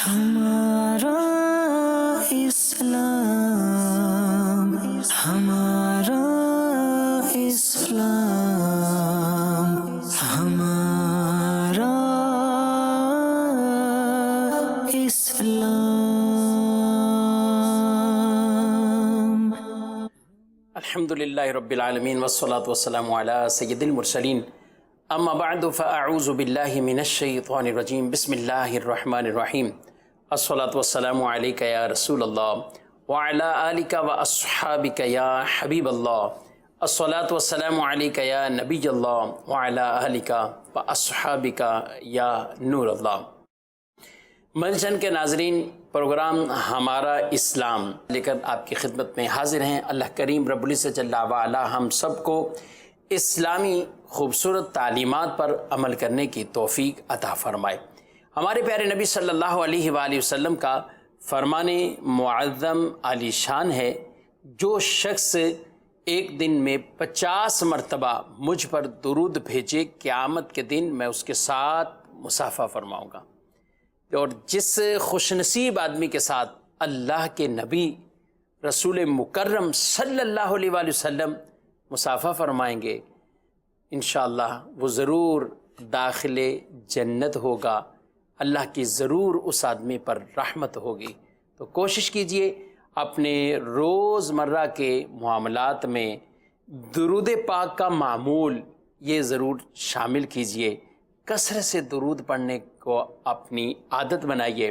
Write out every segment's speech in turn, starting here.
ہمارا اسلام، ہمارا اسلام، ہمارا اسلام۔ الحمدللہ رب العالمین والصلاة والسلام علی سید المرسلین، اما بعد فاعوذ باللہ من الشیطان الرجیم، بسم اللہ الرحمن الرحیم، الصلاة والسلام علیکہ یا رسول اللہ وعلی آلکہ واصحابکہ یا حبیب اللہ، الصلاة والسلام علیکہ یا نبی اللہ وعلی آلکہ واصحابکہ یا نور اللہ۔ منشن کے ناظرین، پروگرام ہمارا اسلام لے کر آپ کی خدمت میں حاضر ہیں۔ اللہ کریم رب العزت جل وعلا ہم سب کو اسلامی خوبصورت تعلیمات پر عمل کرنے کی توفیق عطا فرمائے۔ ہمارے پیارے نبی صلی اللہ علیہ وآلہ وسلم کا فرمان معظم عالی شان ہے، جو شخص ایک دن میں 50 مرتبہ مجھ پر درود بھیجے، قیامت کے دن میں اس کے ساتھ مصافحہ فرماؤں گا۔ اور جس خوش نصیب آدمی کے ساتھ اللہ کے نبی رسول مکرم صلی اللہ علیہ وآلہ وسلم مصافحہ فرمائیں گے، انشاءاللہ وہ ضرور داخل جنت ہوگا، اللہ کی ضرور اس آدمی پر رحمت ہوگی۔ تو کوشش کیجئے اپنے روزمرہ کے معاملات میں درود پاک کا معمول یہ ضرور شامل کیجئے، کثرت سے درود پڑھنے کو اپنی عادت بنائیے۔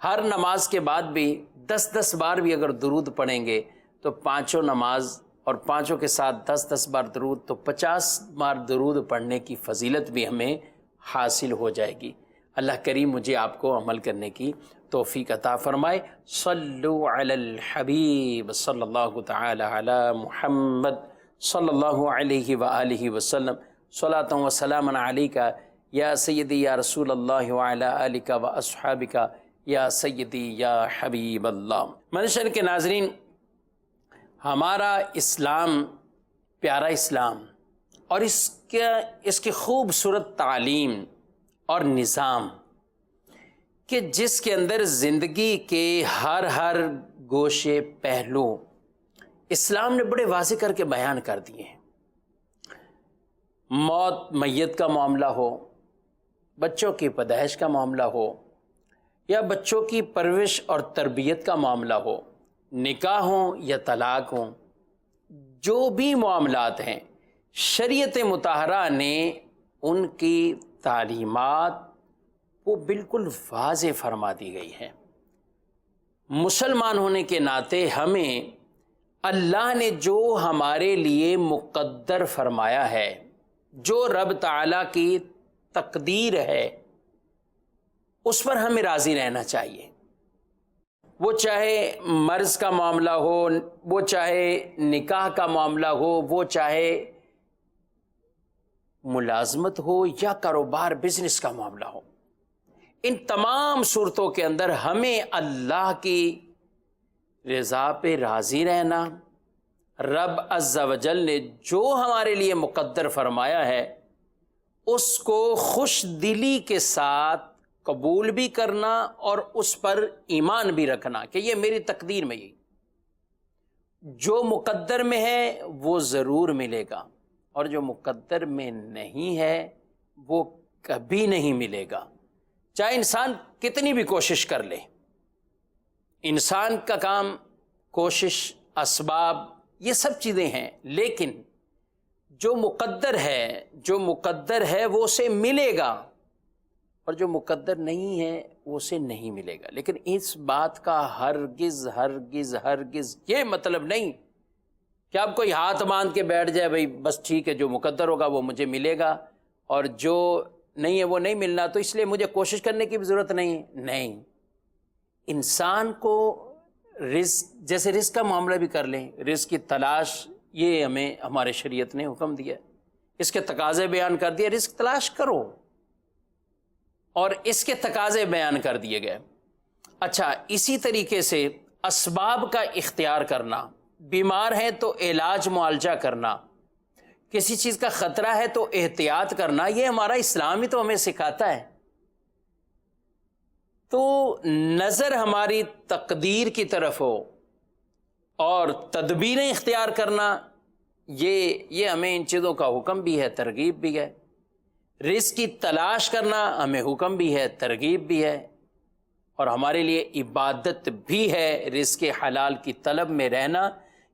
ہر نماز کے بعد بھی 10 بار بھی اگر درود پڑھیں گے تو پانچوں نماز اور پانچوں کے ساتھ 10 بار درود، تو 50 بار درود پڑھنے کی فضیلت بھی ہمیں حاصل ہو جائے گی۔ اللہ کریم مجھے آپ کو عمل کرنے کی توفیق عطا فرمائے۔ صلو علی الحبیب صلی اللہ تعالی علی محمد صلی اللہ علیہ وآلہ وسلم، صلاۃ و سلام علیکہ یا سیدی یا رسول اللہ وعلی آلکہ و اصحابکہ یا سیدی یا حبیب اللہ۔ منشن کے ناظرین، ہمارا اسلام پیارا اسلام اور اس کی خوبصورت تعلیم اور نظام کہ جس کے اندر زندگی کے ہر گوشے پہلو اسلام نے بڑے واضح کر کے بیان کر دیے ہیں۔ موت میت کا معاملہ ہو، بچوں کی پیدائش کا معاملہ ہو، یا بچوں کی پرورش اور تربیت کا معاملہ ہو، نکاح ہوں یا طلاق ہوں، جو بھی معاملات ہیں شریعت مطہرہ نے ان کی تعلیمات وہ بالکل واضح فرما دی گئی ہے۔ مسلمان ہونے کے ناطے ہمیں اللہ نے جو ہمارے لیے مقدر فرمایا ہے، جو رب تعالیٰ کی تقدیر ہے، اس پر ہمیں راضی رہنا چاہیے۔ وہ چاہے مرض کا معاملہ ہو، وہ چاہے نکاح کا معاملہ ہو، وہ چاہے ملازمت ہو یا کاروبار بزنس کا معاملہ ہو، ان تمام صورتوں کے اندر ہمیں اللہ کی رضا پہ راضی رہنا، رب عز و جل نے جو ہمارے لیے مقدر فرمایا ہے اس کو خوش دلی کے ساتھ قبول بھی کرنا اور اس پر ایمان بھی رکھنا کہ یہ میری تقدیر میں ہی جو مقدر میں ہے وہ ضرور ملے گا، اور جو مقدر میں نہیں ہے وہ کبھی نہیں ملے گا، چاہے انسان کتنی بھی کوشش کر لے۔ انسان کا کام کوشش، اسباب، یہ سب چیزیں ہیں، لیکن جو مقدر ہے وہ اسے ملے گا، اور جو مقدر نہیں ہے وہ اسے نہیں ملے گا۔ لیکن اس بات کا ہرگز یہ مطلب نہیں کہ آپ کوئی ہاتھ باندھ کے بیٹھ جائے، بھائی بس ٹھیک ہے، جو مقدر ہوگا وہ مجھے ملے گا اور جو نہیں ہے وہ نہیں ملنا، تو اس لیے مجھے کوشش کرنے کی بھی ضرورت نہیں۔ انسان کو رزق، جیسے رزق کا معاملہ بھی کر لیں، رزق کی تلاش یہ ہمیں ہمارے شریعت نے حکم دیا، اس کے تقاضے بیان کر دیا، رزق تلاش کرو، اور اس کے تقاضے بیان کر دیے گئے۔ اچھا، اسی طریقے سے اسباب کا اختیار کرنا، بیمار ہے تو علاج معالجہ کرنا، کسی چیز کا خطرہ ہے تو احتیاط کرنا، یہ ہمارا اسلام ہی تو ہمیں سکھاتا ہے۔ تو نظر ہماری تقدیر کی طرف ہو اور تدبیریں اختیار کرنا، یہ ہمیں ان چیزوں کا حکم بھی ہے، ترغیب بھی ہے۔ رزق کی تلاش کرنا ہمیں حکم بھی ہے، ترغیب بھی ہے، اور ہمارے لیے عبادت بھی ہے رزق حلال کی طلب میں رہنا،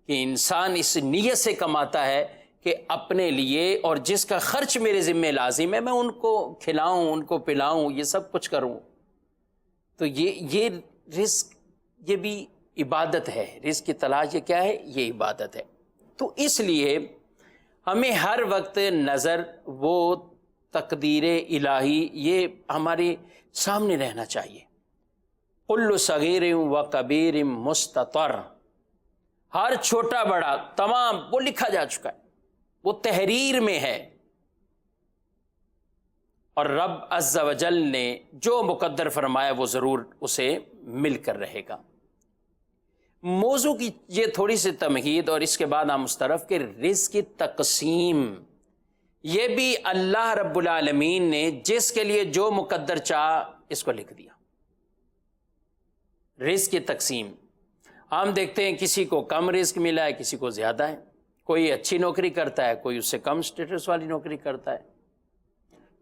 کہ انسان اس نیت سے کماتا ہے کہ اپنے لیے اور جس کا خرچ میرے ذمہ لازم ہے میں ان کو کھلاؤں، ان کو پلاؤں، یہ سب کچھ کروں۔ تو یہ رزق یہ بھی عبادت ہے، رزق کی تلاش یہ کیا ہے؟ یہ عبادت ہے۔ تو اس لیے ہمیں ہر وقت نظر وہ تقدیر الہی یہ ہمارے سامنے رہنا چاہیے۔ کل صغیر و کبیر مستطر، ہر چھوٹا بڑا تمام وہ لکھا جا چکا ہے، وہ تحریر میں ہے، اور رب عز و جل نے جو مقدر فرمایا وہ ضرور اسے مل کر رہے گا۔ موضوع کی یہ تھوڑی سی تمہید، اور اس کے بعد ہم اس طرف کہ رزق کی تقسیم، یہ بھی اللہ رب العالمین نے جس کے لیے جو مقدر چاہا اس کو لکھ دیا۔ رزق کی تقسیم ہم دیکھتے ہیں کسی کو کم رزق ملا ہے، کسی کو زیادہ ہے، کوئی اچھی نوکری کرتا ہے، کوئی اس سے کم سٹیٹس والی نوکری کرتا ہے،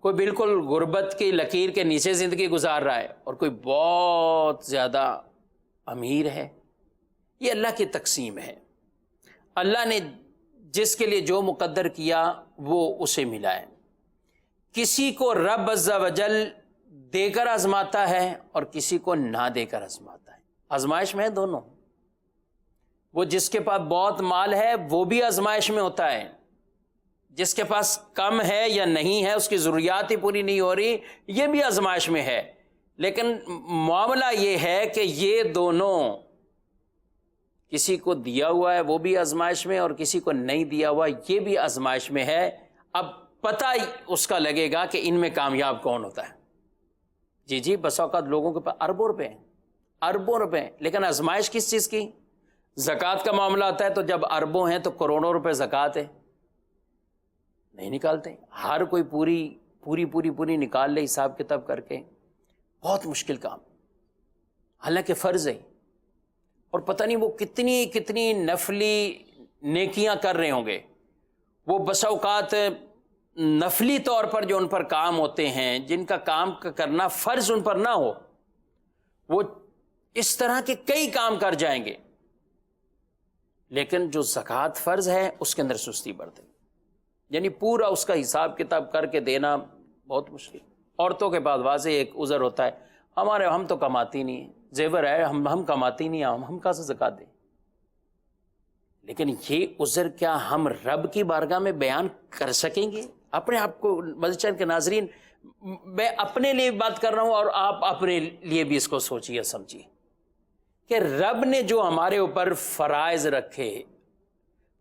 کوئی بالکل غربت کی لکیر کے نیچے زندگی گزار رہا ہے، اور کوئی بہت زیادہ امیر ہے۔ یہ اللہ کی تقسیم ہے، اللہ نے جس کے لیے جو مقدر کیا وہ اسے ملا ہے۔ کسی کو رب عز و جل دے کر آزماتا ہے اور کسی کو نہ دے کر آزماتا ہے، آزمائش میں ہے دونوں۔ وہ جس کے پاس بہت مال ہے وہ بھی آزمائش میں ہوتا ہے، جس کے پاس کم ہے یا نہیں ہے، اس کی ضروریات ہی پوری نہیں ہو رہی، یہ بھی آزمائش میں ہے۔ لیکن معاملہ یہ ہے کہ یہ دونوں، کسی کو دیا ہوا ہے وہ بھی آزمائش میں، اور کسی کو نہیں دیا ہوا یہ بھی آزمائش میں ہے۔ اب پتہ اس کا لگے گا کہ ان میں کامیاب کون ہوتا ہے۔ جی بس اوقات لوگوں کے پاس اربوں روپے ہیں، اربوں روپے ہیں، لیکن آزمائش کس چیز کی؟ زکوٰۃ کا معاملہ آتا ہے تو جب اربوں ہیں تو کروڑوں روپے زکوٰۃ ہے، نہیں نکالتے۔ ہر کوئی پوری نکال لے حساب کتاب کر کے، بہت مشکل کام، حالانکہ فرض ہے، اور پتہ نہیں وہ کتنی نفلی نیکیاں کر رہے ہوں گے۔ وہ بسا اوقات نفلی طور پر جو ان پر کام ہوتے ہیں، جن کا کام کرنا فرض ان پر نہ ہو، وہ اس طرح کے کئی کام کر جائیں گے، لیکن جو زکوٰۃ فرض ہے اس کے اندر سستی برتے، یعنی پورا اس کا حساب کتاب کر کے دینا بہت مشکل۔ عورتوں کے بعد واضح ایک عذر ہوتا ہے، ہم تو کماتی نہیں ہیں، زیور ہے ہم کماتی نہیں، ہم کہاں سے زکوٰۃ دیں؟ لیکن یہ عذر کیا ہم رب کی بارگاہ میں بیان کر سکیں گے؟ اپنے آپ کو مسجد کے ناظرین، میں اپنے لیے بات کر رہا ہوں اور آپ اپنے لیے بھی اس کو سوچیے سمجھیے کہ رب نے جو ہمارے اوپر فرائض رکھے،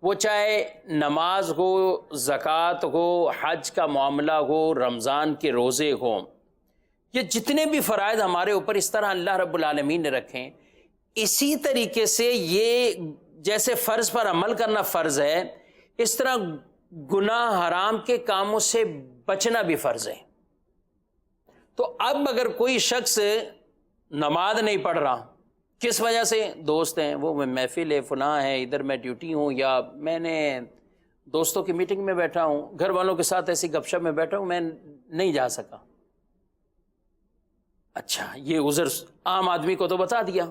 وہ چاہے نماز ہو، زکوٰۃ ہو، حج کا معاملہ ہو، رمضان کے روزے ہوں، یہ جتنے بھی فرائض ہمارے اوپر اس طرح اللہ رب العالمین نے رکھے، اسی طریقے سے یہ جیسے فرض پر عمل کرنا فرض ہے، اس طرح گناہ حرام کے کاموں سے بچنا بھی فرض ہے۔ تو اب اگر کوئی شخص نماز نہیں پڑھ رہا، کس وجہ سے؟ دوست ہیں، وہ محفل ہے، فلاں ہے، ادھر میں ڈیوٹی ہوں، یا میں نے دوستوں کی میٹنگ میں بیٹھا ہوں، گھر والوں کے ساتھ ایسی گپ شپ میں بیٹھا ہوں، میں نہیں جا سکا۔ اچھا، یہ عذر عام آدمی کو تو بتا دیا،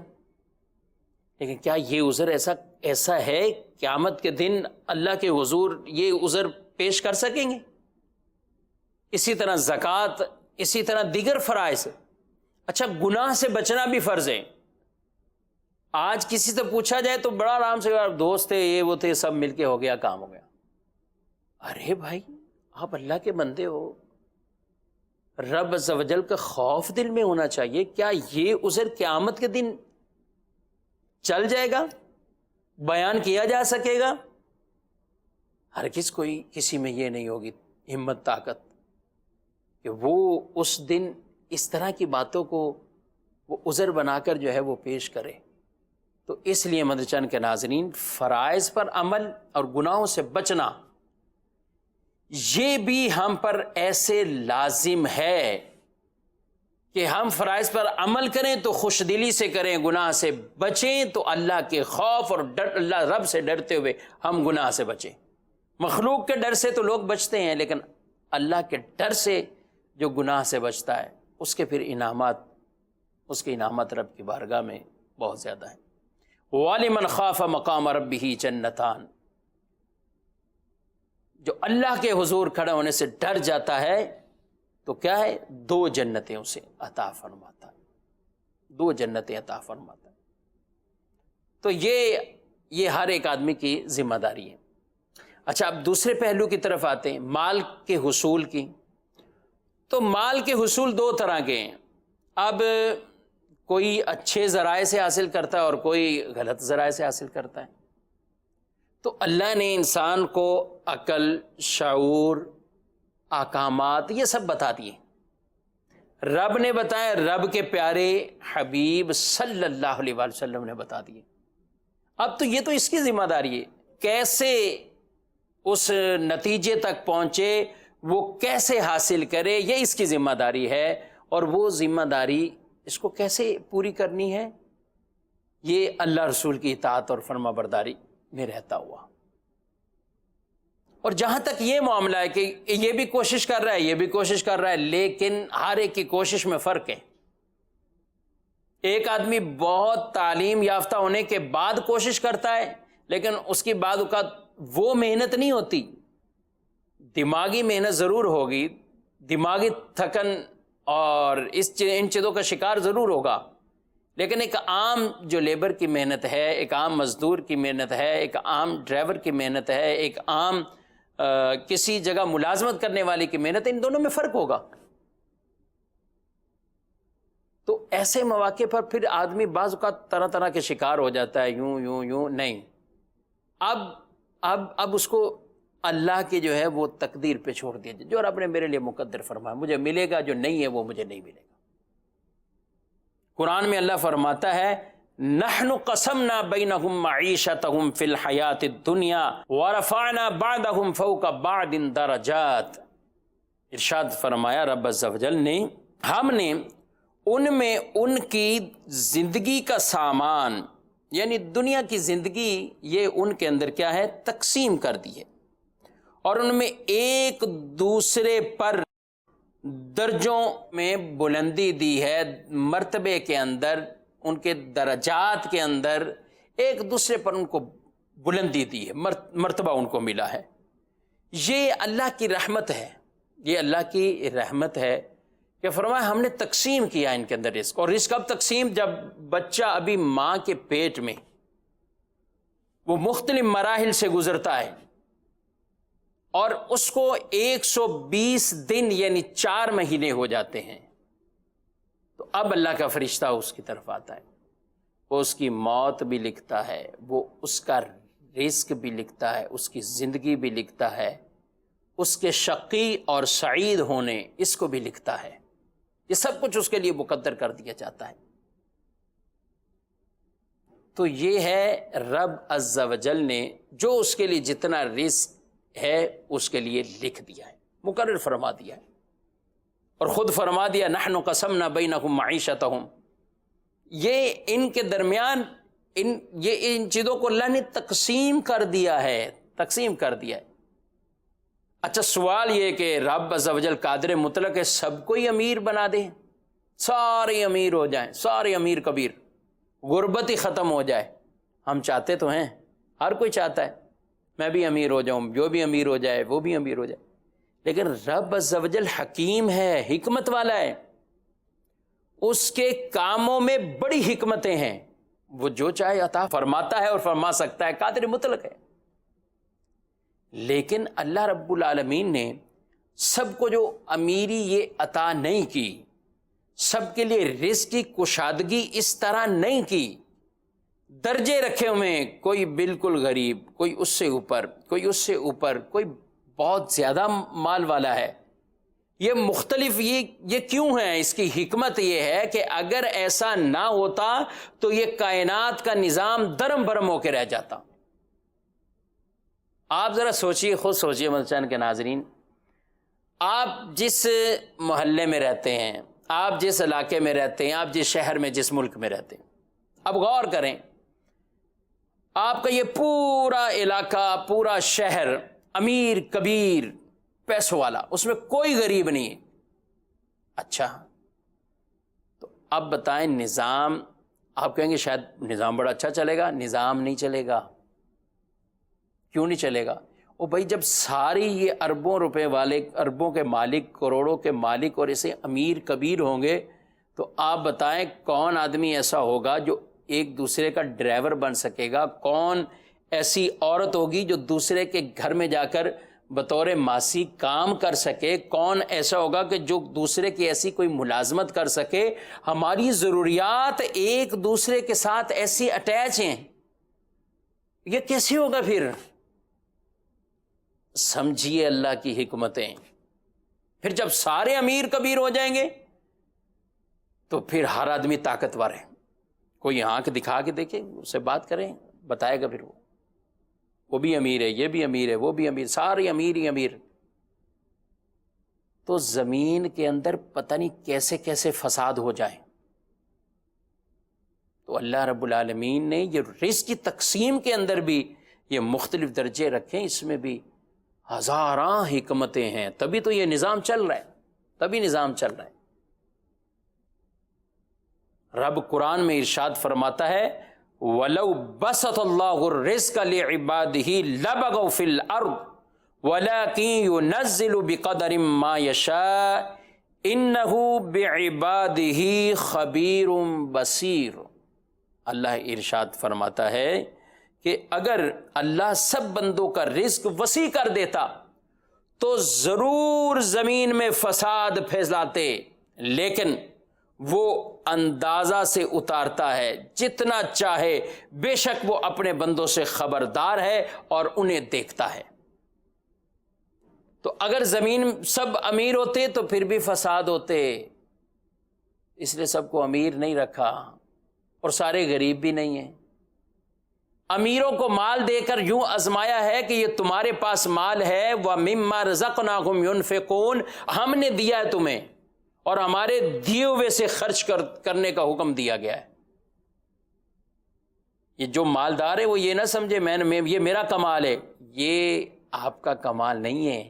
لیکن کیا یہ عذر ایسا ہے قیامت کے دن اللہ کے حضور یہ عذر پیش کر سکیں گے؟ اسی طرح زکوٰۃ، اسی طرح دیگر فرائض۔ اچھا، گناہ سے بچنا بھی فرض ہے۔ آج کسی سے پوچھا جائے تو بڑا آرام سے، دوست تھے، یہ وہ تھے، سب مل کے ہو گیا، کام ہو گیا۔ ارے بھائی، آپ اللہ کے بندے ہو، رب عز و جل کا خوف دل میں ہونا چاہیے۔ کیا یہ عذر قیامت کے دن چل جائے گا، بیان کیا جا سکے گا؟ ہرگز کوئی کسی میں یہ نہیں ہوگی ہمت، طاقت کہ وہ اس دن اس طرح کی باتوں کو وہ عذر بنا کر جو ہے وہ پیش کرے۔ تو اس لیے مدرسہ کے ناظرین، فرائض پر عمل اور گناہوں سے بچنا یہ بھی ہم پر ایسے لازم ہے کہ ہم فرائض پر عمل کریں تو خوش دلی سے کریں، گناہ سے بچیں تو اللہ کے خوف اور ڈر، اللہ رب سے ڈرتے ہوئے ہم گناہ سے بچیں۔ مخلوق کے ڈر سے تو لوگ بچتے ہیں، لیکن اللہ کے ڈر سے جو گناہ سے بچتا ہے اس کے پھر انعامات، اس کے انعامات رب کی بارگاہ میں بہت زیادہ ہیں۔ وَلِمَنْ خَافَ مَقَامَ رَبِّهِ جَنَّتَانِ، جو اللہ کے حضور کھڑے ہونے سے ڈر جاتا ہے تو کیا ہے، 2 جنتیں اسے عطا فرماتا ہے، 2 جنتیں عطا فرماتا ہے۔ تو یہ ہر ایک آدمی کی ذمہ داری ہے۔ اچھا، اب دوسرے پہلو کی طرف آتے ہیں، مال کے حصول کی۔ تو مال کے حصول 2 طرح کے ہیں۔ اب کوئی اچھے ذرائع سے حاصل کرتا ہے اور کوئی غلط ذرائع سے حاصل کرتا ہے۔ تو اللہ نے انسان کو عقل، شعور، احکامات یہ سب بتا دیے، رب نے بتایا، رب کے پیارے حبیب صلی اللہ علیہ وآلہ وسلم نے بتا دیے۔ اب تو یہ تو اس کی ذمہ داری ہے، کیسے اس نتیجے تک پہنچے، وہ کیسے حاصل کرے، یہ اس کی ذمہ داری ہے۔ اور وہ ذمہ داری اس کو کیسے پوری کرنی ہے، یہ اللہ رسول کی اطاعت اور فرما برداری میں رہتا ہوا۔ اور جہاں تک یہ معاملہ ہے کہ یہ بھی کوشش کر رہا ہے، یہ بھی کوشش کر رہا ہے، لیکن ہر ایک کی کوشش میں فرق ہے۔ ایک آدمی بہت تعلیم یافتہ ہونے کے بعد کوشش کرتا ہے، لیکن اس کی بعد اوقات وہ محنت نہیں ہوتی، دماغی محنت ضرور ہوگی، دماغی تھکن اور ان چیزوں کا شکار ضرور ہوگا، لیکن ایک عام جو لیبر کی محنت ہے، ایک عام مزدور کی محنت ہے، ایک عام ڈرائیور کی محنت ہے، ایک عام کسی جگہ ملازمت کرنے والے کی محنت، ان دونوں میں فرق ہوگا۔ تو ایسے مواقع پر پھر آدمی بعض اوقات طرح طرح کے شکار ہو جاتا ہے، یوں نہیں۔ اب اس کو اللہ کی جو ہے وہ تقدیر پہ چھوڑ دیا جائے، جو رب نے میرے لیے مقدر فرمایا مجھے ملے گا، جو نہیں ہے وہ مجھے نہیں ملے گا۔ قرآن میں اللہ فرماتا ہے، نحن قسمنا بینہم معیشتہم فی الحیات الدنیا ورفعنا بعضہم فوق بعض درجات۔ ارشاد فرمایا رب عز و جل نے، ہم نے ان میں ان کی زندگی کا سامان، یعنی دنیا کی زندگی، یہ ان کے اندر کیا ہے، تقسیم کر دی ہے، اور ان میں ایک دوسرے پر درجوں میں بلندی دی ہے، مرتبے کے اندر، ان کے درجات کے اندر ایک دوسرے پر ان کو بلندی دی ہے، مرتبہ ان کو ملا ہے۔ یہ اللہ کی رحمت ہے، یہ اللہ کی رحمت ہے کہ فرمایا ہم نے تقسیم کیا ان کے اندر رزق۔ اور رزق اب تقسیم، جب بچہ ابھی ماں کے پیٹ میں وہ مختلف مراحل سے گزرتا ہے اور اس کو 120 دن یعنی 4 مہینے ہو جاتے ہیں، تو اب اللہ کا فرشتہ اس کی طرف آتا ہے، وہ اس کی موت بھی لکھتا ہے، وہ اس کا رزق بھی لکھتا ہے، اس کی زندگی بھی لکھتا ہے، اس کے شقی اور سعید ہونے اس کو بھی لکھتا ہے۔ یہ سب کچھ اس کے لیے مقدر کر دیا جاتا ہے۔ تو یہ ہے رب عز و جل نے جو اس کے لیے جتنا رزق ہے اس کے لیے لکھ دیا ہے، مقرر فرما دیا ہے، اور خود فرما دیا نحن قسمنا بینہم معیشتہم۔ یہ ان کے درمیان ان چیزوں کو اللہ نے تقسیم کر دیا ہے، تقسیم کر دیا ہے۔ اچھا، سوال یہ کہ رب عز و جل قادر مطلق ہے، سب کو ہی امیر بنا دے، سارے امیر ہو جائیں، سارے امیر کبیر، غربت ہی ختم ہو جائے۔ ہم چاہتے تو ہیں، ہر کوئی چاہتا ہے میں بھی امیر ہو جاؤں، جو بھی امیر ہو جائے وہ بھی امیر ہو جائے، لیکن رب عز و جل حکیم ہے، حکمت والا ہے، اس کے کاموں میں بڑی حکمتیں ہیں، وہ جو چاہے عطا فرماتا ہے اور فرما سکتا ہے، قادر مطلق ہے۔ لیکن اللہ رب العالمین نے سب کو جو امیری یہ عطا نہیں کی، سب کے لیے رزق کی کشادگی اس طرح نہیں کی، درجے رکھے ہوئے ہیں، کوئی بالکل غریب، کوئی اس سے اوپر، کوئی اس سے اوپر، کوئی بہت زیادہ مال والا ہے۔ یہ مختلف یہ کیوں ہے؟ اس کی حکمت یہ ہے کہ اگر ایسا نہ ہوتا تو یہ کائنات کا نظام درم برم ہو کے رہ جاتا۔ آپ ذرا سوچئے، خود سوچئے مدرسہ کے ناظرین، آپ جس محلے میں رہتے ہیں، آپ جس علاقے میں رہتے ہیں، آپ جس شہر میں، جس ملک میں رہتے ہیں، اب غور کریں، آپ کا یہ پورا علاقہ، پورا شہر امیر کبیر پیسوں والا، اس میں کوئی غریب نہیں ہے. اچھا، تو اب بتائیں نظام، آپ کہیں گے شاید نظام بڑا اچھا چلے گا. نظام نہیں چلے گا. کیوں نہیں چلے گا؟ او بھائی، جب ساری یہ اربوں روپے والے، اربوں کے مالک، کروڑوں کے مالک اور اسے امیر کبیر ہوں گے، تو آپ بتائیں کون آدمی ایسا ہوگا جو ایک دوسرے کا ڈرائیور بن سکے گا؟ کون ایسی عورت ہوگی جو دوسرے کے گھر میں جا کر بطور ماسی کام کر سکے؟ کون ایسا ہوگا کہ جو دوسرے کی ایسی کوئی ملازمت کر سکے؟ ہماری ضروریات ایک دوسرے کے ساتھ ایسی اٹیچ ہیں، یہ کیسے ہوگا پھر؟ سمجھیے اللہ کی حکمتیں. پھر جب سارے امیر کبیر ہو جائیں گے تو پھر ہر آدمی طاقتور ہے. کوئی آنکھ دکھا کے دیکھے، اس سے بات کریں، بتائے گا پھر وہ بھی امیر ہے، یہ بھی امیر ہے، وہ بھی امیر، سارے امیر ہی امیر. تو زمین کے اندر پتہ نہیں کیسے کیسے فساد ہو جائیں. تو اللہ رب العالمین نے یہ رزق کی تقسیم کے اندر بھی یہ مختلف درجے رکھے، اس میں بھی ہزاراں حکمتیں ہیں. تبھی تو یہ نظام چل رہا ہے، تبھی نظام چل رہا ہے. رب قرآن میں ارشاد فرماتا ہے وَلَوْ بَسَطَ اللَّهُ الرِّزْقَ لِعِبَادِهِ لَبَغَوْا فِي الْأَرْضِ وَلَكِنْ يُنَزِّلُ بِقَدَرٍ مَا يَشَاءُ إِنَّهُ بِعِبَادِهِ خَبِيرٌ بَصِيرٌ. اللہ ارشاد فرماتا ہے کہ اگر اللہ سب بندوں کا رزق وسیع کر دیتا تو ضرور زمین میں فساد پھیلاتے، لیکن وہ اندازہ سے اتارتا ہے جتنا چاہے، بے شک وہ اپنے بندوں سے خبردار ہے اور انہیں دیکھتا ہے. تو اگر زمین سب امیر ہوتے تو پھر بھی فساد ہوتے، اس لیے سب کو امیر نہیں رکھا، اور سارے غریب بھی نہیں ہیں. امیروں کو مال دے کر یوں آزمایا ہے کہ یہ تمہارے پاس مال ہے، وَمِمَّا رَزَقْنَاهُمْ يُنْفِقُونَ، ہم نے دیا ہے تمہیں اور ہمارے دیے ہوئے سے خرچ کرنے کا حکم دیا گیا ہے. یہ جو مالدار ہے وہ یہ نہ سمجھے یہ میرا کمال ہے. یہ آپ کا کمال نہیں ہے.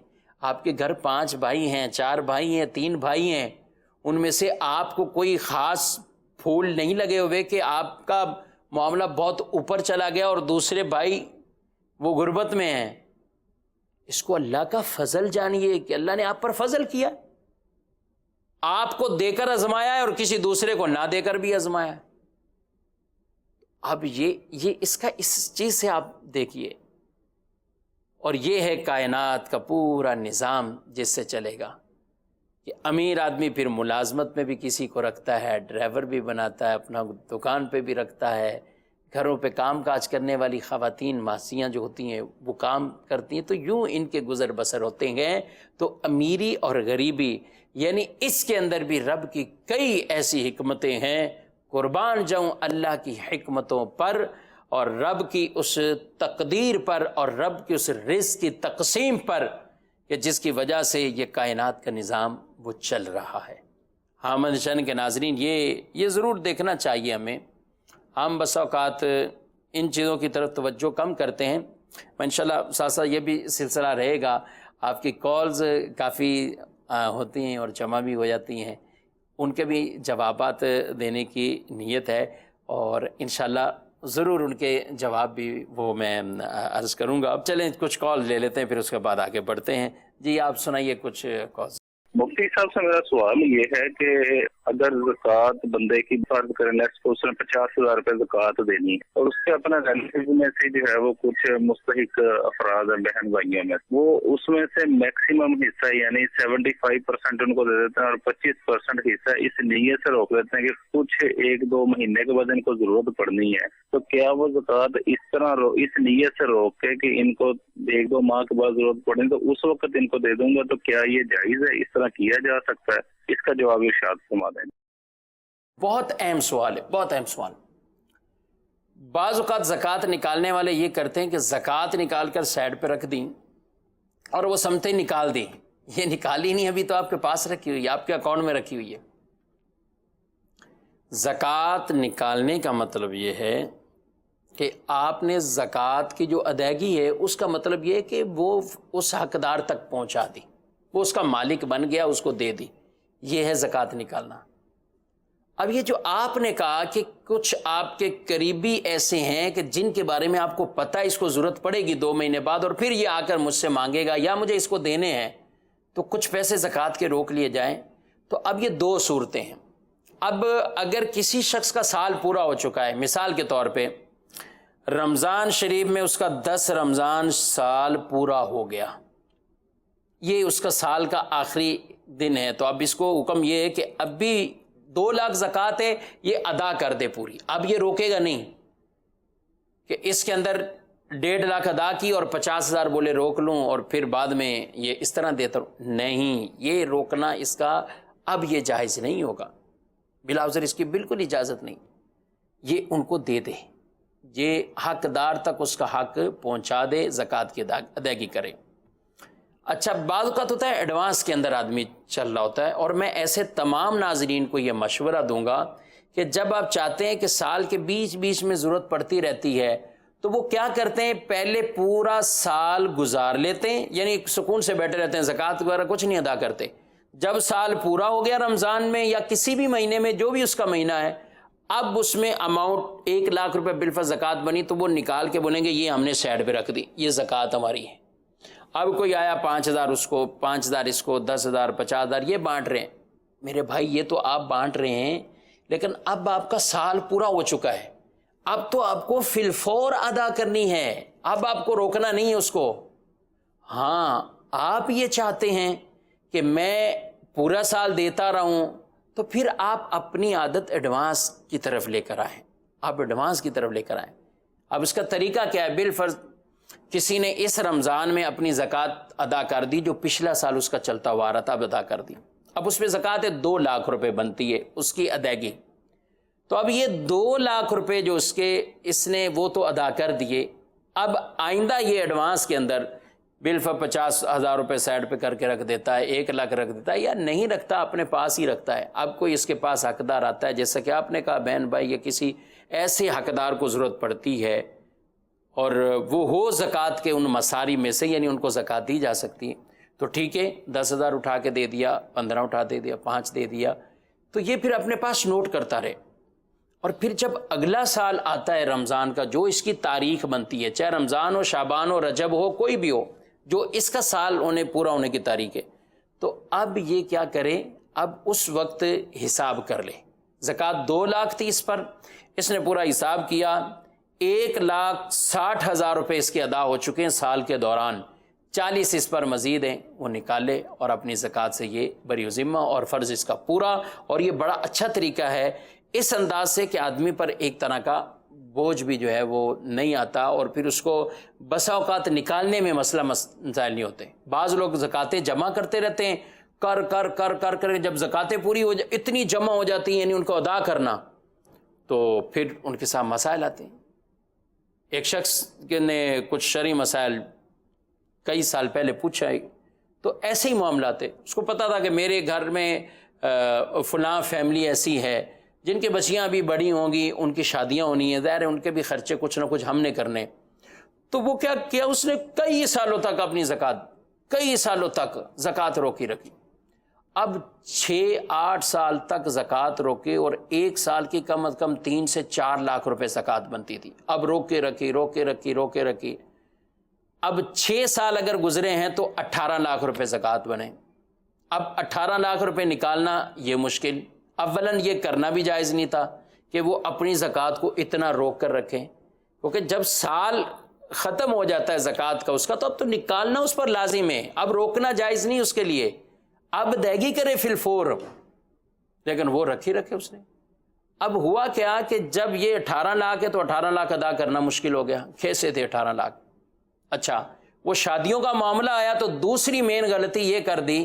آپ کے گھر 5 بھائی ہیں، 4 بھائی ہیں، 3 بھائی ہیں، ان میں سے آپ کو کوئی خاص پھول نہیں لگے ہوئے کہ آپ کا معاملہ بہت اوپر چلا گیا اور دوسرے بھائی وہ غربت میں ہیں. اس کو اللہ کا فضل جانیے کہ اللہ نے آپ پر فضل کیا، آپ کو دے کر آزمایا ہے اور کسی دوسرے کو نہ دے کر بھی آزمایا ہے. اب یہ اس چیز سے آپ دیکھیے، اور یہ ہے کائنات کا پورا نظام جس سے چلے گا کہ امیر آدمی پھر ملازمت میں بھی کسی کو رکھتا ہے، ڈرائیور بھی بناتا ہے، اپنا دکان پہ بھی رکھتا ہے، گھروں پہ کام کاج کرنے والی خواتین ماسیاں جو ہوتی ہیں وہ کام کرتی ہیں. تو یوں ان کے گزر بسر ہوتے ہیں. تو امیری اور غریبی، یعنی اس کے اندر بھی رب کی کئی ایسی حکمتیں ہیں. قربان جاؤں اللہ کی حکمتوں پر اور رب کی اس تقدیر پر اور رب کی اس رزق کی تقسیم پر کہ جس کی وجہ سے یہ کائنات کا نظام وہ چل رہا ہے. حامد شان کے ناظرین، یہ ضرور دیکھنا چاہیے ہمیں. ہم بس اوقات ان چیزوں کی طرف توجہ کم کرتے ہیں. انشاءاللہ ساتھ ساتھ یہ بھی سلسلہ رہے گا. آپ کی کالز کافی ہوتی ہیں اور جمع بھی ہو جاتی ہیں، ان کے بھی جوابات دینے کی نیت ہے، اور انشاءاللہ ضرور ان کے جواب بھی وہ میں عرض کروں گا. اب چلیں کچھ کال لے لیتے ہیں، پھر اس کے بعد آگے بڑھتے ہیں. جی آپ سنائیے کچھ کالز. مفتی صاحب سے میرا سوال یہ ہے کہ اگر زکوٰۃ بندے کی فرض کریں کو اس نے 50,000 روپے زکوٰۃ دینی اور اس کے اپنا ریلیٹیو میں سے جو ہے وہ کچھ مستحق افراد ہیں بہن بھائیوں میں، وہ اس میں سے میکسیمم حصہ یعنی 75% ان کو دے دیتے ہیں اور 25% حصہ اس نیت سے روک دیتے ہیں کہ کچھ 1-2 مہینے کے بعد ان کو ضرورت پڑنی ہے. تو کیا وہ زکوٰۃ اس طرح اس نیت سے روک کے کہ ان کو 1-2 ماہ کے بعد ضرورت پڑنی تو اس وقت ان کو دے دوں گا، تو کیا یہ جائز ہے؟ اس طرح کیا جا سکتا ہے؟ اس کا جواب ارشاد فرما دیں. بہت اہم سوال ہے، بہت اہم سوال. بعض اوقات زکوٰۃ نکالنے والے یہ کرتے ہیں کہ زکوٰۃ نکال کر سائڈ پہ رکھ دیں اور وہ سمتے نکال دیں. یہ نکالی نہیں، ابھی تو آپ کے پاس رکھی ہوئی ہے، آپ کے اکاؤنٹ میں رکھی ہوئی ہے. زکوٰۃ نکالنے کا مطلب یہ ہے کہ آپ نے زکوٰۃ کی جو ادائیگی ہے اس کا مطلب یہ ہے کہ وہ اس حقدار تک پہنچا دی، وہ اس کا مالک بن گیا، اس کو دے دی، یہ ہے زکوٰۃ نکالنا۔ اب یہ جو آپ نے کہا کہ کچھ آپ کے قریبی ایسے ہیں کہ جن کے بارے میں آپ کو پتہ ہے اس کو ضرورت پڑے گی 2 مہینے بعد اور پھر یہ آ کر مجھ سے مانگے گا یا مجھے اس کو دینے ہیں، تو کچھ پیسے زکوٰۃ کے روک لیے جائیں۔ تو اب یہ 2 صورتیں ہیں۔ اب اگر کسی شخص کا سال پورا ہو چکا ہے، مثال کے طور پہ رمضان شریف میں اس کا 10 رمضان سال پورا ہو گیا، یہ اس کا سال کا آخری دن ہے، تو اب اس کو حکم یہ ہے کہ اب بھی 2 لاکھ زکوٰۃ ہے، یہ ادا کر دے پوری۔ اب یہ روکے گا نہیں کہ اس کے اندر 1.5 لاکھ ادا کی اور 50,000 بولے روک لوں اور پھر بعد میں یہ اس طرح دیتا ہوں، نہیں، یہ روکنا اس کا اب یہ جائز نہیں ہوگا، بلاوزر اس کی بالکل اجازت نہیں، یہ ان کو دے دے، یہ حقدار تک اس کا حق پہنچا دے، زکوٰۃ کی ادائیگی کرے۔ اچھا، بعض اوقات ہوتا ہے ایڈوانس کے اندر آدمی چل رہا ہوتا ہے، اور میں ایسے تمام ناظرین کو یہ مشورہ دوں گا کہ جب آپ چاہتے ہیں کہ سال کے بیچ میں ضرورت پڑتی رہتی ہے تو وہ کیا کرتے ہیں، پہلے پورا سال گزار لیتے ہیں، یعنی سکون سے بیٹھے رہتے ہیں، زکوٰۃ وغیرہ کچھ نہیں ادا کرتے۔ جب سال پورا ہو گیا رمضان میں یا کسی بھی مہینے میں، جو بھی اس کا مہینہ ہے، اب اس میں اماؤنٹ 1 لاکھ روپے بالفرض زکوٰۃ بنی تو وہ نکال کے بولیں گے یہ ہم نے سائڈ پہ رکھ دی، یہ زکوٰۃ ہماری ہے۔ اب کوئی آیا 5,000 اس کو، 5,000 اس کو، 10,000 50,000 یہ بانٹ رہے ہیں۔ میرے بھائی یہ تو آپ بانٹ رہے ہیں، لیکن اب آپ کا سال پورا ہو چکا ہے، اب تو آپ کو فی الفور ادا کرنی ہے، اب آپ کو روکنا نہیں ہے اس کو۔ ہاں، آپ یہ چاہتے ہیں کہ میں پورا سال دیتا رہوں، تو پھر آپ اپنی عادت ایڈوانس کی طرف لے کر آئیں، آپ ایڈوانس کی طرف لے کر آئیں۔ اب اس کا طریقہ کیا ہے؟ بالفرض کسی نے اس رمضان میں اپنی زکوٰۃ ادا کر دی جو پچھلا سال اس کا چلتا ہوا رہا تھا، اب ادا کر دی، اب اس پہ زکوٰۃ 2 لاکھ روپے بنتی ہے اس کی ادائیگی۔ تو اب یہ 2 لاکھ روپے جو اس نے وہ تو ادا کر دیے، اب آئندہ یہ ایڈوانس کے اندر بالفرض 50,000 روپے سائڈ پہ کر کے رکھ دیتا ہے، 1 لاکھ رکھ دیتا ہے، یا نہیں رکھتا، اپنے پاس ہی رکھتا ہے۔ اب کوئی اس کے پاس حقدار آتا ہے، جیسا کہ آپ نے کہا بہن بھائی، یہ کسی ایسے حقدار کو ضرورت پڑتی ہے اور وہ ہو زکوٰۃ کے ان مصاری میں سے، یعنی ان کو زکوٰۃ دی جا سکتی ہے، تو ٹھیک ہے، 10,000 اٹھا کے دے دیا، 15 اٹھا دے دیا، 5 دے دیا، تو یہ پھر اپنے پاس نوٹ کرتا رہے۔ اور پھر جب اگلا سال آتا ہے رمضان کا، جو اس کی تاریخ بنتی ہے، چاہے رمضان ہو، شعبان ہو، رجب ہو، کوئی بھی ہو، جو اس کا سال پورا ہونے کی تاریخ ہے، تو اب یہ کیا کرے، اب اس وقت حساب کر لے۔ زکوٰۃ 2 لاکھ تھی اس پر، اس نے پورا حساب کیا، 1,60,000 روپے اس کے ادا ہو چکے ہیں سال کے دوران، 40 اس پر مزید ہیں، وہ نکالے اور اپنی زکوٰۃ سے یہ بری ذمہ اور فرض اس کا پورا۔ اور یہ بڑا اچھا طریقہ ہے اس انداز سے کہ آدمی پر ایک طرح کا بوجھ بھی جو ہے وہ نہیں آتا، اور پھر اس کو بسا اوقات نکالنے میں مسائل نہیں ہوتے۔ بعض لوگ زکوٰۃیں جمع کرتے رہتے ہیں، کر جب زکوٰۃیں پوری ہو اتنی جمع ہو جاتی ہیں، یعنی ان کو ادا کرنا، تو پھر ان کے ساتھ مسائل آتے ہیں۔ ایک شخص نے کچھ شرعی مسائل کئی سال پہلے پوچھا، تو ایسے ہی معاملات ہے، اس کو پتا تھا کہ میرے گھر میں فلاں فیملی ایسی ہے جن کے بچیاں بھی بڑی ہوں گی، ان کی شادیاں ہونی ہیں، ظاہر ہے ان کے بھی خرچے کچھ نہ کچھ ہم نے کرنے، تو وہ کیا کیا، اس نے کئی سالوں تک اپنی کئی سالوں تک زکوٰۃ روکی رکھی۔ اب 6-8 سال تک زکوٰۃ روکے، اور 1 سال کی کم از کم 3 سے 4 لاکھ روپے زکوٰۃ بنتی تھی، اب روکے رکھی۔ اب 6 سال اگر گزرے ہیں تو 18 لاکھ روپے زکوٰۃ بنے۔ اب 18 لاکھ روپے نکالنا یہ مشکل، اولاً یہ کرنا بھی جائز نہیں تھا کہ وہ اپنی زکوٰۃ کو اتنا روک کر رکھیں، کیونکہ جب سال ختم ہو جاتا ہے زکوٰۃ کا اس کا، تو اب تو نکالنا اس پر لازم ہے، اب روکنا جائز نہیں اس کے لیے، اب ادائیگی کرے فی الفور، لیکن وہ رکھے اس نے۔ اب ہوا کیا کہ جب یہ 18 لاکھ ہے تو 18 لاکھ ادا کرنا مشکل ہو گیا۔ کیسے تھے 18 لاکھ؟ اچھا، وہ شادیوں کا معاملہ آیا تو دوسری مین غلطی یہ کر دی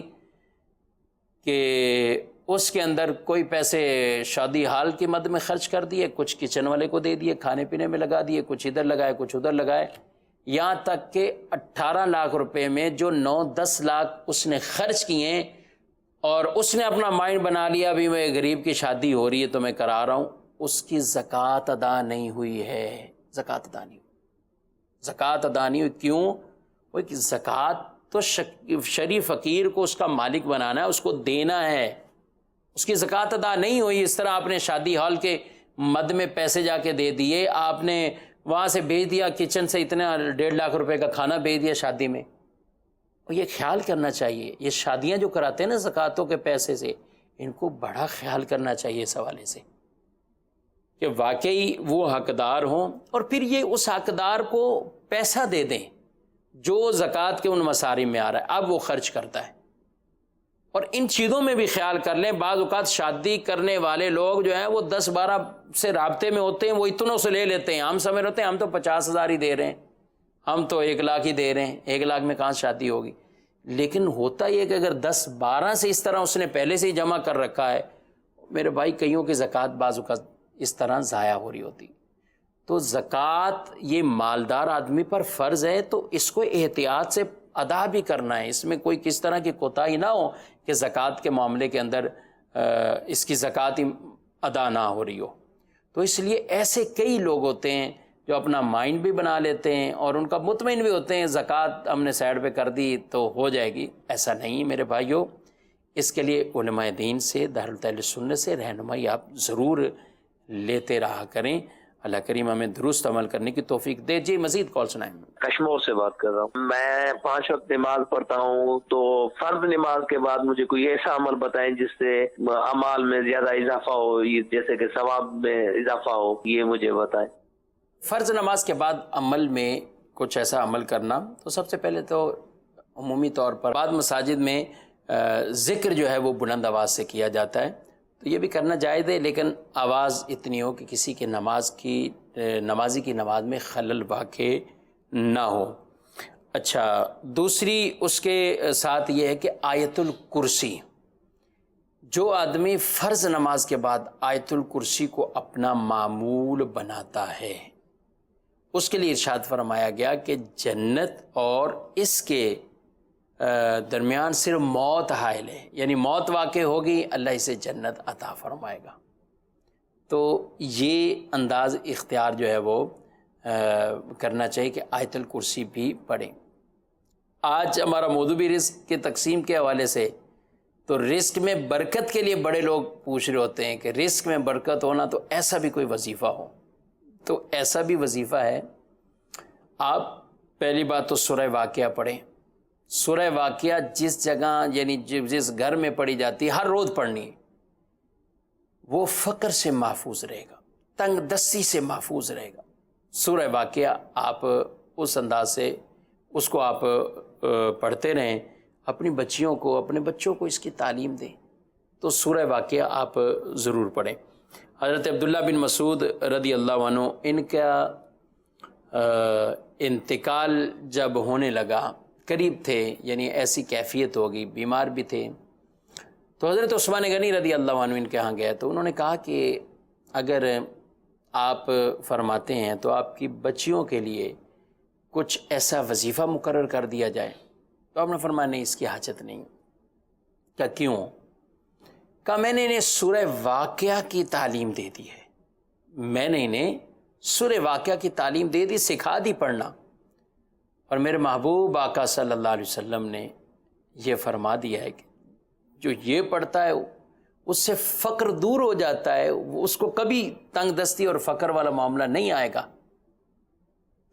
کہ اس کے اندر کوئی پیسے شادی ہال کی مد میں خرچ کر دیے، کچھ کچن والے کو دے دیے، کھانے پینے میں لگا دیے، کچھ ادھر لگائے کچھ ادھر لگائے، یہاں تک کہ 18 لاکھ روپے میں جو 9-10 لاکھ اس نے خرچ کیے ہیں، اور اس نے اپنا مائنڈ بنا لیا ابھی میں غریب کی شادی ہو رہی ہے تو میں کرا رہا ہوں، اس کی زکوٰۃ ادا نہیں ہوئی ہے، زکوٰۃ ادا نہیں ہوئی، زکوٰۃ ادا نہیں ہوئی۔ کیوں؟ وہ کہ زکوٰۃ تو شریف فقیر کو اس کا مالک بنانا ہے، اس کو دینا ہے، اس کی زکوٰۃ ادا نہیں ہوئی۔ اس طرح آپ نے شادی ہال کے مد میں پیسے جا کے دے دیے، آپ نے وہاں سے بھیج دیا کچن سے اتنا 1.5 لاکھ روپے کا کھانا بھیج دیا شادی میں۔ اور یہ خیال کرنا چاہیے، یہ شادیاں جو کراتے ہیں نا زکوٰۃوں کے پیسے سے، ان کو بڑا خیال کرنا چاہیے اس حوالے سے کہ واقعی وہ حقدار ہوں، اور پھر یہ اس حقدار کو پیسہ دے دیں جو زکوٰۃ کے ان مصارف میں آ رہا ہے، اب وہ خرچ کرتا ہے۔ اور ان چیزوں میں بھی خیال کر لیں، بعض اوقات شادی کرنے والے لوگ جو ہیں وہ 10-12 سے رابطے میں ہوتے ہیں، وہ اتنوں سے لے لیتے ہیں، ہم سمجھ رہتے ہیں ہم تو 50,000 ہی دے رہے ہیں، ہم تو 1 لاکھ ہی دے رہے ہیں، 1 لاکھ میں کہاں شادی ہوگی۔ لیکن ہوتا یہ کہ اگر 10-12 سے اس طرح اس نے پہلے سے ہی جمع کر رکھا ہے، میرے بھائی کئیوں کی زکوٰۃ بعض اوقات اس طرح ضائع ہو رہی ہوتی۔ تو زکوٰۃ یہ مالدار آدمی پر فرض ہے، تو اس کو احتیاط سے ادا بھی کرنا ہے، اس میں کوئی کس طرح کی کوتاہی نہ ہو کہ زکوٰۃ کے معاملے کے اندر اس کی زکوٰۃ ادا نہ ہو رہی ہو۔ تو اس لیے ایسے کئی لوگ ہوتے ہیں جو اپنا مائنڈ بھی بنا لیتے ہیں اور ان کا مطمئن بھی ہوتے ہیں زکوٰۃ ہم نے سائڈ پہ کر دی تو ہو جائے گی، ایسا نہیں میرے بھائیوں۔ اس کے لیے علماء دین سے، دارالتحلیل سنت سے رہنمائی آپ ضرور لیتے رہا کریں۔ اللہ کریم ہمیں درست عمل کرنے کی توفیق دے۔ جی مزید کال سنائیں۔ کشمور سے بات کر رہا ہوں۔ میں 5 وقت نماز پڑھتا ہوں، تو فرض نماز کے بعد مجھے کوئی ایسا عمل بتائیں جس سے اعمال میں زیادہ اضافہ ہو، جیسے کہ ثواب میں اضافہ ہو، یہ مجھے بتائیں۔ فرض نماز کے بعد عمل میں کچھ ایسا عمل کرنا، تو سب سے پہلے تو عمومی طور پر بعض مساجد میں ذکر جو ہے وہ بلند آواز سے کیا جاتا ہے، تو یہ بھی کرنا جائز ہے، لیکن آواز اتنی ہو کہ کسی کے نمازی کی نماز میں خلل واقع نہ ہو۔ اچھا، دوسری اس کے ساتھ یہ ہے کہ آیت الکرسی، جو آدمی فرض نماز کے بعد آیت الکرسی کو اپنا معمول بناتا ہے، اس کے لیے ارشاد فرمایا گیا کہ جنت اور اس کے درمیان صرف موت حائل ہے، یعنی موت واقع ہوگی اللہ اسے جنت عطا فرمائے گا۔ تو یہ انداز اختیار جو ہے وہ کرنا چاہیے کہ آیت الکرسی بھی پڑھیں۔ آج ہمارا موضوع بھی رزق کے تقسیم کے حوالے سے، تو رزق میں برکت کے لیے بڑے لوگ پوچھ رہے ہوتے ہیں کہ رزق میں برکت ہونا تو ایسا بھی کوئی وظیفہ ہو، تو ایسا بھی وظیفہ ہے۔ آپ پہلی بات تو سورہ واقعہ پڑھیں۔ سورہ واقعہ جس جگہ یعنی جس گھر میں پڑھی جاتی ہے، ہر روز پڑھنی ہے، وہ فقر سے محفوظ رہے گا، تنگ دستی سے محفوظ رہے گا۔ سورہ واقعہ آپ اس انداز سے اس کو آپ پڑھتے رہیں، اپنی بچیوں کو، اپنے بچوں کو اس کی تعلیم دیں، تو سورہ واقعہ آپ ضرور پڑھیں۔ حضرت عبداللہ بن مسعود رضی اللہ عنہ، ان کا انتقال جب ہونے لگا، قریب تھے، یعنی ایسی کیفیت ہوگی، بیمار بھی تھے، تو حضرت عثمان غنی رضی اللہ عنہ ان کے ہاں گئے، تو انہوں نے کہا کہ اگر آپ فرماتے ہیں تو آپ کی بچیوں کے لیے کچھ ایسا وظیفہ مقرر کر دیا جائے، تو آپ نے فرمایا نہیں، اس کی حاجت نہیں۔ کیا کیوں؟ کہا میں نے انہیں سورہ واقعہ کی تعلیم دے دی ہے، میں نے انہیں سورہ واقعہ کی تعلیم دے دی، سکھا دی پڑھنا، اور میرے محبوب آقا صلی اللہ علیہ وسلم نے یہ فرما دیا ہے کہ جو یہ پڑھتا ہے اس سے فقر دور ہو جاتا ہے، اس کو کبھی تنگ دستی اور فقر والا معاملہ نہیں آئے گا۔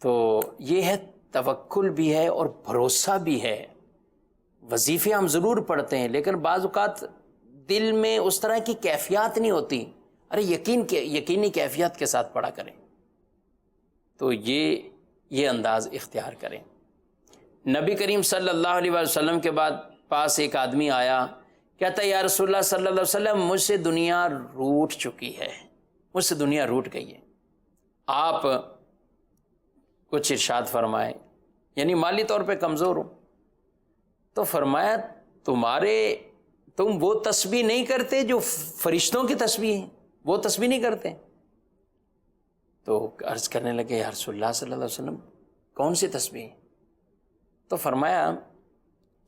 تو یہ ہے، توکل بھی ہے اور بھروسہ بھی ہے۔ وظیفے ہم ضرور پڑھتے ہیں، لیکن بعض اوقات دل میں اس طرح کی کیفیات نہیں ہوتی، ارے یقینی کیفیت کے ساتھ پڑھا کریں، تو یہ انداز اختیار کریں۔ نبی کریم صلی اللہ علیہ وسلم کے بعد پاس ایک آدمی آیا، کہتا ہے یا رسول اللہ صلی اللہ علیہ وسلم، مجھ سے دنیا روٹ چکی ہے، مجھ سے دنیا روٹ گئی ہے، آپ کچھ ارشاد فرمائیں، یعنی مالی طور پہ کمزور ہوں۔ تو فرمایا تم وہ تسبیح نہیں کرتے جو فرشتوں کی تسبیح ہیں، وہ تسبیح نہیں کرتے؟ تو عرض کرنے لگے یا رسول اللہ صلی اللہ علیہ وسلم کون سی تسبیح؟ تو فرمایا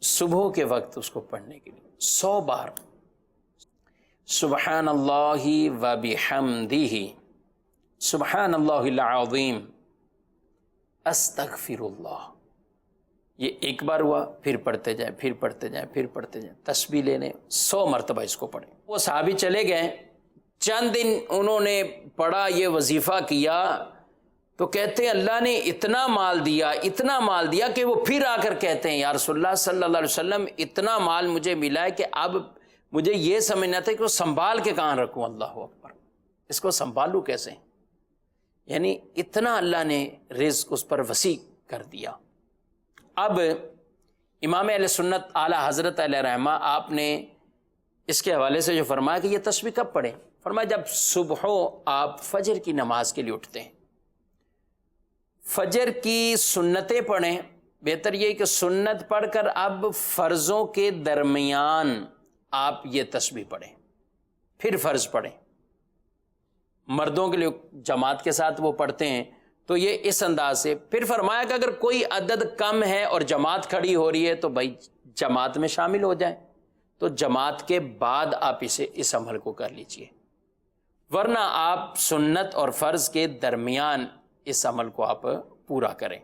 صبح کے وقت اس کو پڑھنے کے لیے 100 بار سبحان اللہ و بحمدہ سبحان اللہ العظیم استغفر اللہ، یہ ایک بار ہوا، پھر پڑھتے جائیں، پھر پڑھتے جائیں، پھر پڑھتے جائیں، تسبیح لینے 100 مرتبہ اس کو پڑھیں۔ وہ صحابی چلے گئے، چند دن انہوں نے پڑھا، یہ وظیفہ کیا، تو کہتے ہیں اللہ نے اتنا مال دیا، اتنا مال دیا کہ وہ پھر آ کر کہتے ہیں یا رسول اللہ صلی اللہ علیہ وسلم اتنا مال مجھے ملا ہے کہ اب مجھے یہ سمجھنا تھا کہ وہ سنبھال کے کہاں رکھوں، اللہ اکبر، اس کو سنبھالوں کیسے؟ یعنی اتنا اللہ نے رزق اس پر وسیع کر دیا۔ اب امام اہل سنت اعلیٰ حضرت علیہ رحمہ آپ نے اس کے حوالے سے جو فرمایا کہ یہ تسبیح کب پڑھیں، فرمایا جب صبح آپ فجر کی نماز کے لیے اٹھتے ہیں، فجر کی سنتیں پڑھیں، بہتر یہ کہ سنت پڑھ کر اب فرضوں کے درمیان آپ یہ تسبیح پڑھیں، پھر فرض پڑھیں۔ مردوں کے لیے جماعت کے ساتھ وہ پڑھتے ہیں تو یہ اس انداز سے۔ پھر فرمایا کہ اگر کوئی عدد کم ہے اور جماعت کھڑی ہو رہی ہے تو بھائی جماعت میں شامل ہو جائیں، تو جماعت کے بعد آپ اس عمل کو کر لیجئے، ورنہ آپ سنت اور فرض کے درمیان اس عمل کو آپ پورا کریں۔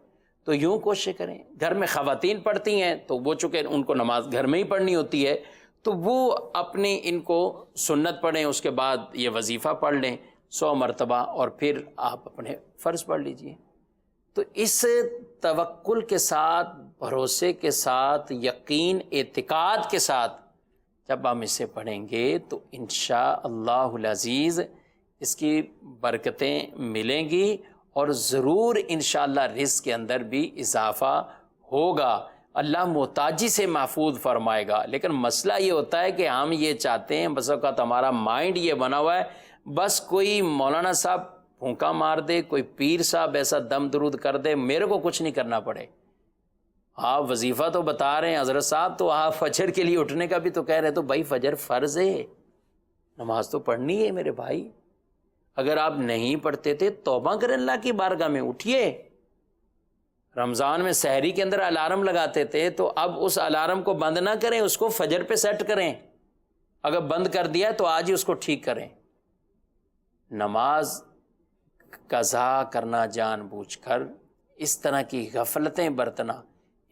تو یوں کوشش کریں، گھر میں خواتین پڑھتی ہیں تو وہ چونکہ ان کو نماز گھر میں ہی پڑھنی ہوتی ہے تو وہ اپنی ان کو سنت پڑھیں، اس کے بعد یہ وظیفہ پڑھ لیں 100 مرتبہ، اور پھر آپ اپنے فرض پڑھ لیجئے۔ تو اس توکل کے ساتھ، بھروسے کے ساتھ، یقین اعتقاد کے ساتھ جب ہم اسے پڑھیں گے تو انشاءاللہ العزیز اس کی برکتیں ملیں گی، اور ضرور انشاءاللہ رزق کے اندر بھی اضافہ ہوگا، اللہ محتاجی سے محفوظ فرمائے گا۔ لیکن مسئلہ یہ ہوتا ہے کہ ہم یہ چاہتے ہیں، بس اوقات ہمارا مائنڈ یہ بنا ہوا ہے بس کوئی مولانا صاحب پھونکا مار دے، کوئی پیر صاحب ایسا دم درود کر دے، میرے کو کچھ نہیں کرنا پڑے۔ آپ وظیفہ تو بتا رہے ہیں حضرت صاحب، تو آپ فجر کے لیے اٹھنے کا بھی تو کہہ رہے، تو بھائی فجر فرض ہے، نماز تو پڑھنی ہے میرے بھائی۔ اگر آپ نہیں پڑھتے تھے توبہ کریں اللہ کی بارگاہ میں، اٹھیے۔ رمضان میں سحری کے اندر الارم لگاتے تھے تو اب اس الارم کو بند نہ کریں، اس کو فجر پہ سیٹ کریں۔ اگر بند کر دیا تو آج ہی اس کو ٹھیک کریں۔ نماز قضا کرنا جان بوجھ کر، اس طرح کی غفلتیں برتنا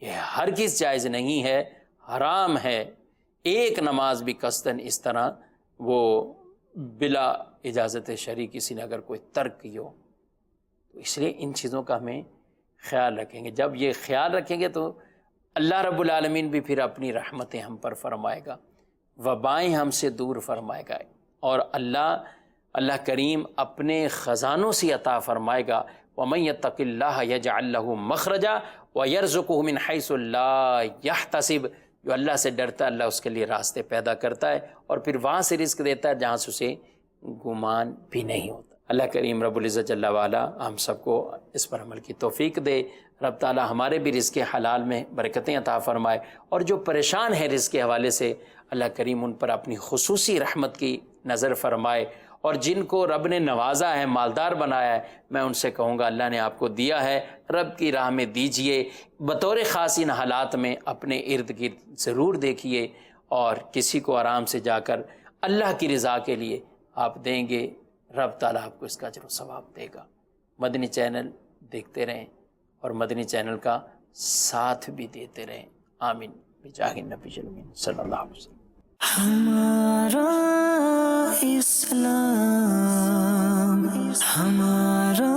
یہ ہرگز جائز نہیں ہے، حرام ہے۔ ایک نماز بھی قصدن اس طرح وہ بلا اجازت شرعی کسی نے اگر کوئی ترک کی ہو، تو اس لیے ان چیزوں کا ہمیں خیال رکھیں گے۔ جب یہ خیال رکھیں گے تو اللہ رب العالمین بھی پھر اپنی رحمتیں ہم پر فرمائے گا، وبائیں ہم سے دور فرمائے گا، اور اللہ کریم اپنے خزانوں سے عطا فرمائے گا۔ وَمَن يَتَّقِ اللَّهَ يَجْعَل لَّهُ مَخْرَجًا وَيَرْزُقْهُ مِنْ حَيْثُ لَا يَحْتَسِبُ، جو اللہ سے ڈرتا ہے اللہ اس کے لیے راستے پیدا کرتا ہے اور پھر وہاں سے رزق دیتا ہے جہاں سے اسے گمان بھی نہیں ہوتا۔ اللہ کریم رب العزت جل وعلا ہم سب کو اس پر عمل کی توفیق دے۔ رب تعالی ہمارے بھی رزق حلال میں برکتیں عطا فرمائے، اور جو پریشان ہیں رزق کے حوالے سے اللہ کریم ان پر اپنی خصوصی رحمت کی نظر فرمائے، اور جن کو رب نے نوازا ہے، مالدار بنایا ہے، میں ان سے کہوں گا اللہ نے آپ کو دیا ہے، رب کی راہ میں دیجئے، بطور خاص ان حالات میں اپنے ارد گرد ضرور دیکھیے، اور کسی کو آرام سے جا کر اللہ کی رضا کے لیے آپ دیں گے، رب تعالیٰ آپ کو اس کا اجر و ثواب دے گا۔ مدنی چینل دیکھتے رہیں اور مدنی چینل کا ساتھ بھی دیتے رہیں۔ آمین بجاہ النبی الامین صلی اللہ علیہ وسلم۔ ہمارا اسلام، ہمارا